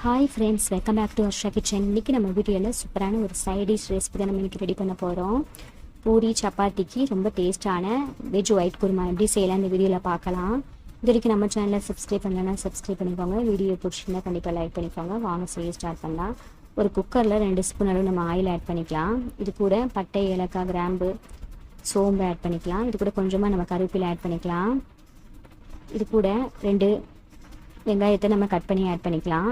Hi friends, welcome back to Harsha kitchen. இன்றைக்கி நம்ம வீடியோவில் சூப்பரான ஒரு சைட் டிஷ் ரெசிபி தான் நம்ம இன்றைக்கி ரெடி பண்ண போகிறோம். பூரி சப்பாத்திக்கு ரொம்ப டேஸ்ட்டான வெஜ் ஒயிட் குருமா எப்படி செய்யலாம் இந்த வீடியோவில் பார்க்கலாம். இது வரைக்கும் நம்ம சேனலில் சப்ஸ்கிரைப் பண்ணலன்னா சப்ஸ்கிரைப் பண்ணிக்கோங்க. வீடியோ பிடிச்சிருந்தா கண்டிப்பாக லைக் பண்ணிக்கோங்க. வாங்க செய்ய ஸ்டார்ட் பண்ணலாம். ஒரு குக்கரில் 2 ஸ்பூன் அளவு நம்ம ஆயில் ஆட் பண்ணிக்கலாம். இது கூட பட்டை, ஏலக்காய், கிராம்பு, சோம்பு ஆட் பண்ணிக்கலாம். இது கூட கொஞ்சமாக நம்ம கருவேப்பிலை ஆட் பண்ணிக்கலாம். இது கூட 2 வெங்காயத்தை நம்ம கட் பண்ணி ஆட் பண்ணிக்கலாம்.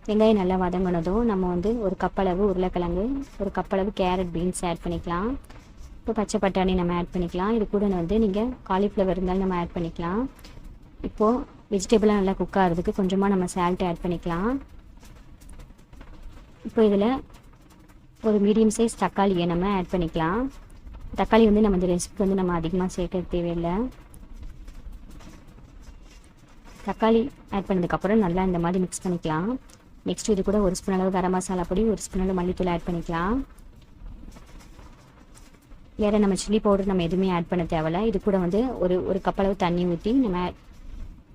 வெங்காயம் நல்லா வதங்கினதும் நம்ம ஒரு கப்பளவு உருளைக்கிழங்கு, ஒரு கப்பளவு கேரட், பீன்ஸ் ஆட் பண்ணிக்கலாம். இப்போ பச்சை பட்டாணி நம்ம ஆட் பண்ணிக்கலாம். இது கூட நீங்கள் காலிஃப்ளவர் இருந்தாலும் நம்ம ஆட் பண்ணிக்கலாம். இப்போது வெஜிடபிளாக நல்லா குக் ஆகிறதுக்கு கொஞ்சமாக நம்ம சால்ட் ஆட் பண்ணிக்கலாம். இப்போ இதில் ஒரு மீடியம் சைஸ் தக்காளியை நம்ம ஆட் பண்ணிக்கலாம். தக்காளி நம்ம இந்த ரெசிபிக்கு நம்ம அதிகமாக சேர்க்க தேவையில்லை. தக்காளி ஆட் பண்ணதுக்கப்புறம் நல்லா இந்த மாதிரி மிக்ஸ் பண்ணிக்கலாம். நெக்ஸ்ட் இது கூட 1 ஸ்பூன் அளவு கரம் மசாலா பொடி, 1 ஸ்பூன் அளவு மல்லித்தூள் ஆட் பண்ணிக்கலாம். வேறு நம்ம சில்லி பவுடர் நம்ம எதுவுமே ஆட் பண்ண தேவையில்ல. இது கூட ஒரு கப் அளவு தண்ணி ஊற்றி நம்ம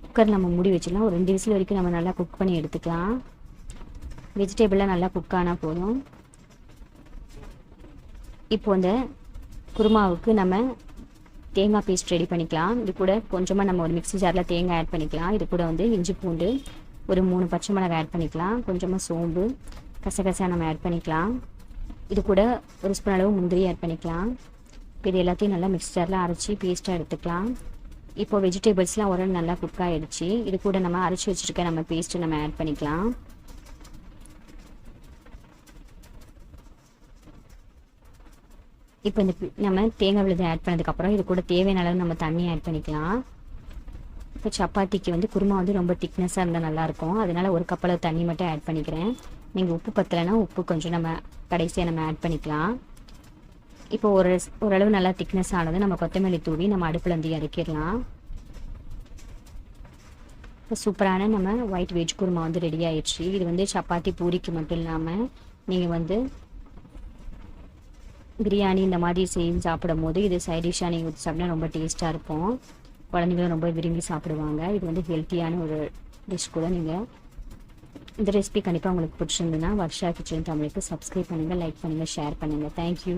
குக்கர் நம்ம மூடி வச்சிடலாம். ஒரு 2 விசில் வரைக்கும் நம்ம நல்லா குக் பண்ணி எடுத்துக்கலாம். வெஜிடபிளாக நல்லா குக் ஆனால் போதும். இப்போ குருமாவுக்கு நம்ம தேங்காய் பேஸ்ட் ரெடி பண்ணிக்கலாம். இது கூட கொஞ்சமாக நம்ம ஒரு மிக்ஸி ஜாரில் தேங்காய் ஆட் பண்ணிக்கலாம். இது கூட இஞ்சி பூண்டு, ஒரு 3 பச்சை மிளகாய் ஆட் பண்ணிக்கலாம். கொஞ்சமாக சோம்பு, கசகசா நம்ம ஆட் பண்ணிக்கலாம். இது கூட 1 ஸ்பூன் அளவு முந்திரி ஆட் பண்ணிக்கலாம். இப்போ இது எல்லாத்தையும் நல்லா மிக்ஸ் ஜாரில் அரைச்சி பேஸ்ட்டாக எடுத்துக்கலாம். இப்போ வெஜிடபிள்ஸ்லாம் ஒரு நல்லா குக் ஆகிடுச்சு. இது கூட நம்ம அரைச்சி வச்சுருக்க நம்ம பேஸ்ட்டு நம்ம ஆட் பண்ணிக்கலாம். இப்போ நம்ம தேங்காய் விழுது ஆட் பண்ணதுக்கப்புறம் இது கூட தேவையான அளவு நம்ம தண்ணி ஆட் பண்ணிக்கலாம். இப்போ சப்பாத்திக்கு குருமா ரொம்ப திக்னஸாக இருந்தால் நல்லாயிருக்கும். அதனால் ஒரு கப் அளவு தண்ணி மட்டும் ஆட் பண்ணிக்கிறேன். நீங்கள் உப்பு பத்தலைன்னா உப்பு கொஞ்சம் நம்ம கடைசியாக நம்ம ஆட் பண்ணிக்கலாம். இப்போ ஓரளவு நல்லா திக்னஸ் ஆனது நம்ம கொத்தமல்லி தூவி நம்ம அடுப்பில் இறக்கிடலாம். இப்போ சூப்பரான நம்ம ஒயிட் வெஜ் குருமா ரெடி ஆயிடுச்சு. இது சப்பாத்தி பூரிக்கு மட்டும் இல்லாமல் நீங்கள் பிரியாணி இந்த மாதிரி செஞ்சு சாப்பிடும் போது இது சைட் டிஷ்ஷாக நீங்கள் ஊற்றி சாப்பிட்டா ரொம்ப டேஸ்ட்டாக இருக்கும். குழந்தைங்களும் ரொம்ப விரும்பி சாப்பிடுவாங்க. இது ஹெல்த்தியான ஒரு டிஷ் கூட. நீங்கள் இந்த ரெசிபி கண்டிப்பாக உங்களுக்கு பிடிச்சிருந்துன்னா வர்ஷா கிச்சன் தமிழுக்கு சப்ஸ்கிரைப் பண்ணுங்கள், லைக் பண்ணுங்கள், ஷேர் பண்ணுங்கள். தேங்க்யூ.